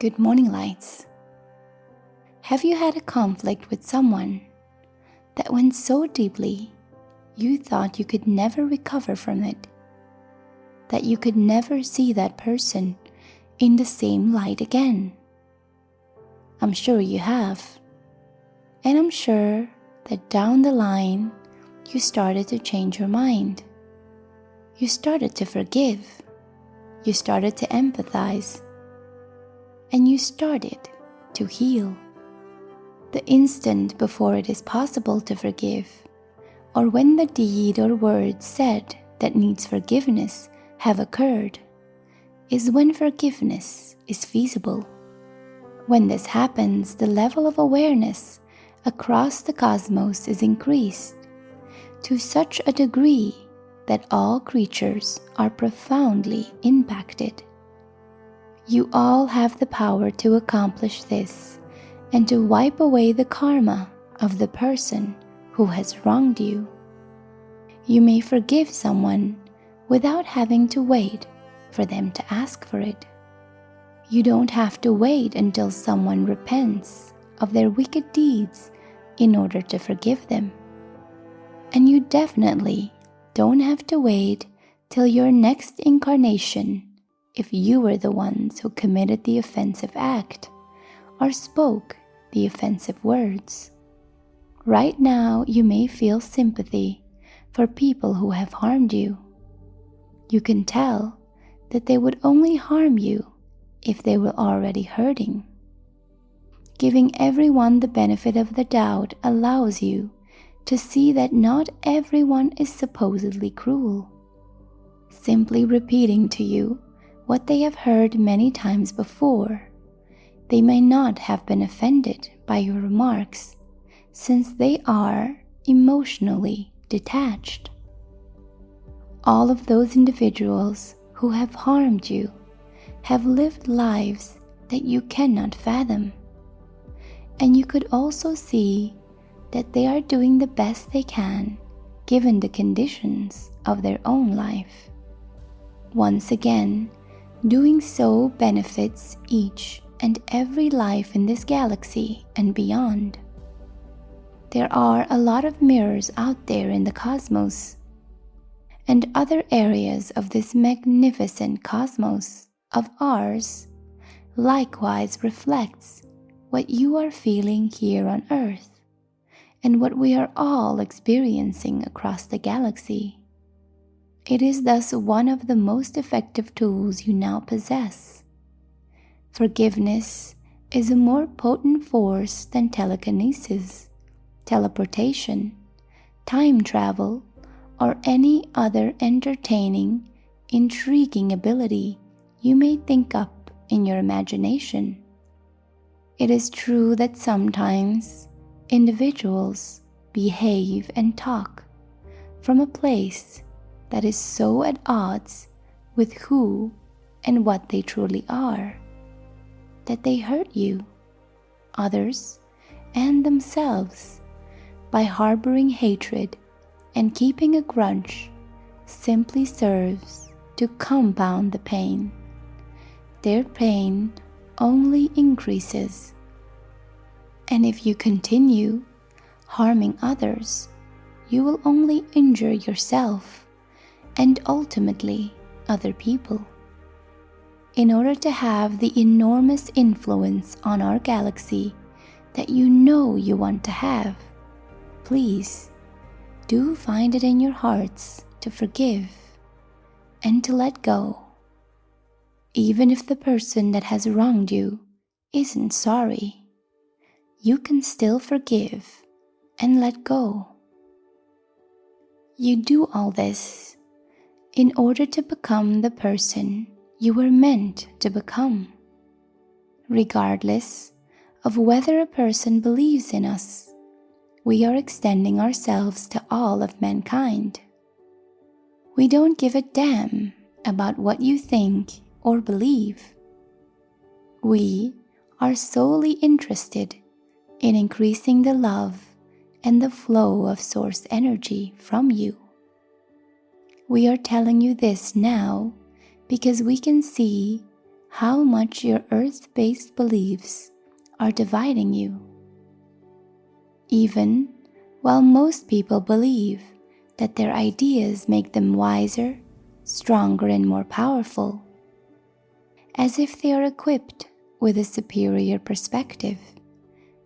Good morning, lights. Have you had a conflict with someone that went so deeply you thought you could never recover from it? That you could never see that person in the same light again? I'm sure you have. And I'm sure that down the line you started to change your mind. You started to forgive. You started to empathize. And you started to heal. The instant before it is possible to forgive, or when the deed or word said that needs forgiveness have occurred, is when forgiveness is feasible. When this happens, the level of awareness across the cosmos is increased to such a degree that all creatures are profoundly impacted. You all have the power to accomplish this and to wipe away the karma of the person who has wronged you. You may forgive someone without having to wait for them to ask for it. You don't have to wait until someone repents of their wicked deeds in order to forgive them. And you definitely don't have to wait till your next incarnation if you were the ones who committed the offensive act or spoke the offensive words. Right now, you may feel sympathy for people who have harmed you. You can tell that they would only harm you if they were already hurting. Giving everyone the benefit of the doubt allows you to see that not everyone is supposedly cruel. Simply repeating to you what they have heard many times before, they may not have been offended by your remarks since they are emotionally detached. All of those individuals who have harmed you have lived lives that you cannot fathom, and you could also see that they are doing the best they can given the conditions of their own life. Once again, doing so benefits each and every life in this galaxy and beyond. There are a lot of mirrors out there in the cosmos, and other areas of this magnificent cosmos of ours likewise reflects what you are feeling here on Earth and what we are all experiencing across the galaxy. It is thus one of the most effective tools you now possess. Forgiveness is a more potent force than telekinesis, teleportation, time travel, or any other entertaining, intriguing ability you may think up in your imagination. It is true that sometimes individuals behave and talk from a place that is so at odds with who and what they truly are that they hurt you, others, and themselves by harboring hatred, and keeping a grudge simply serves to compound the pain. Their pain only increases. And if you continue harming others, you will only injure yourself and ultimately other people. In order to have the enormous influence on our galaxy that you know you want to have, please do find it in your hearts to forgive and to let go. Even if the person that has wronged you isn't sorry, you can still forgive and let go. You do all this in order to become the person you were meant to become, regardless of whether a person believes in us. We are extending ourselves to all of mankind. We don't give a damn about what you think or believe. We are solely interested in increasing the love and the flow of source energy from you. We are telling you this now because we can see how much your earth-based beliefs are dividing you. Even while most people believe that their ideas make them wiser, stronger, and more powerful, as if they are equipped with a superior perspective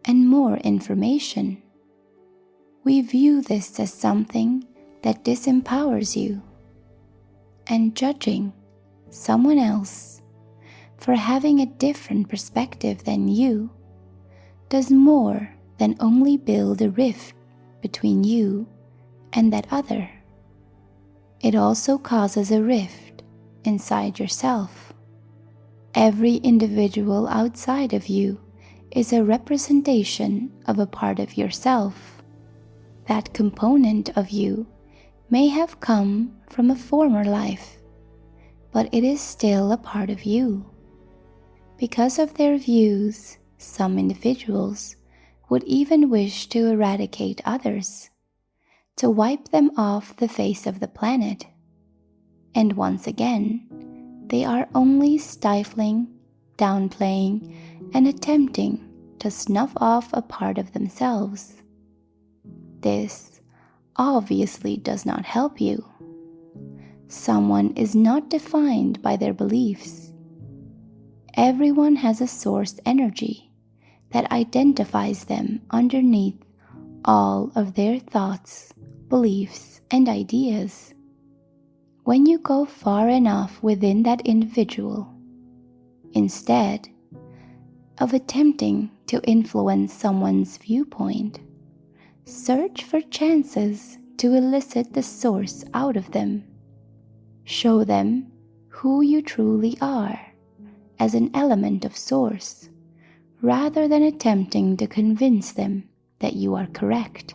and more information, we view this as something that disempowers you, and judging someone else for having a different perspective than you does more than only build a rift between you and that other. It also causes a rift inside yourself. Every individual outside of you is a representation of a part of yourself. That component of you may have come from a former life, but it is still a part of you. Because of their views, some individuals would even wish to eradicate others, to wipe them off the face of the planet. And once again, they are only stifling, downplaying, and attempting to snuff off a part of themselves. This obviously does not help you. Someone is not defined by their beliefs. Everyone has a source energy that identifies them underneath all of their thoughts, beliefs, and ideas. When you go far enough within that individual, instead of attempting to influence someone's viewpoint, search for chances to elicit the source out of them. Show them who you truly are as an element of source, rather than attempting to convince them that you are correct.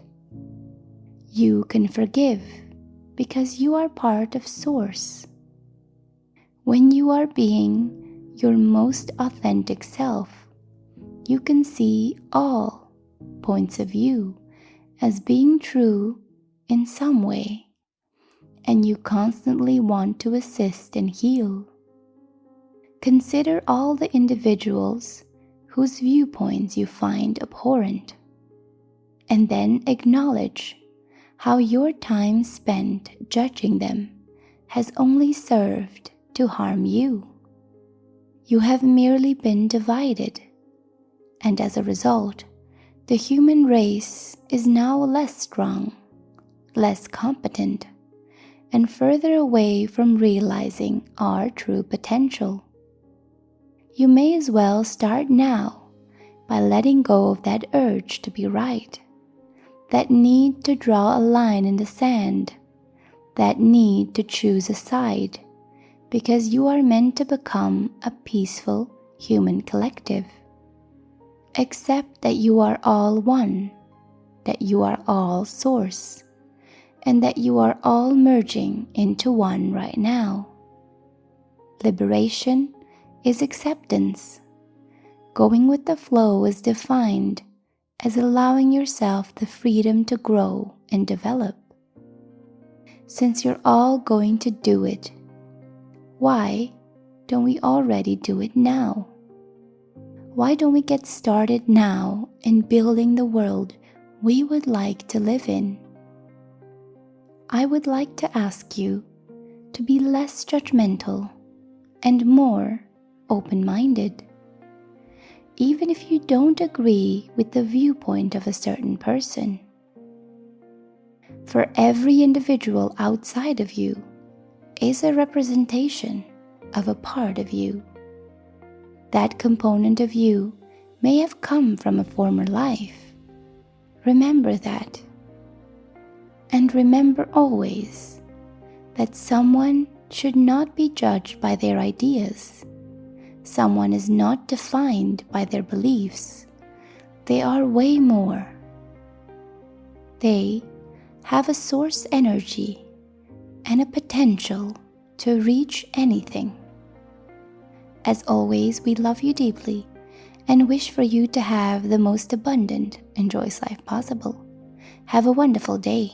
You can forgive because you are part of source. When you are being your most authentic self, you can see all points of view as being true in some way, and you constantly want to assist and heal. Consider all the individuals whose viewpoints you find abhorrent, and then acknowledge how your time spent judging them has only served to harm you. You have merely been divided, and as a result, the human race is now less strong, less competent, and further away from realizing our true potential. You may as well start now by letting go of that urge to be right, that need to draw a line in the sand, that need to choose a side, because you are meant to become a peaceful human collective. Accept that you are all one, that you are all source, and that you are all merging into one right now. Liberation is acceptance. Going with the flow is defined as allowing yourself the freedom to grow and develop. Since you're all going to do it, why don't we already do it now? Why don't we get started now in building the world we would like to live in? I would like to ask you to be less judgmental and more open-minded. Even if you don't agree with the viewpoint of a certain person. For every individual outside of you is a representation of a part of you. That component of you may have come from a former life. Remember that. And remember always that someone should not be judged by their ideas. Someone is not defined by their beliefs. They are way more. They have a source energy and a potential to reach anything. As always, we love you deeply and wish for you to have the most abundant and joyous life possible. Have a wonderful day.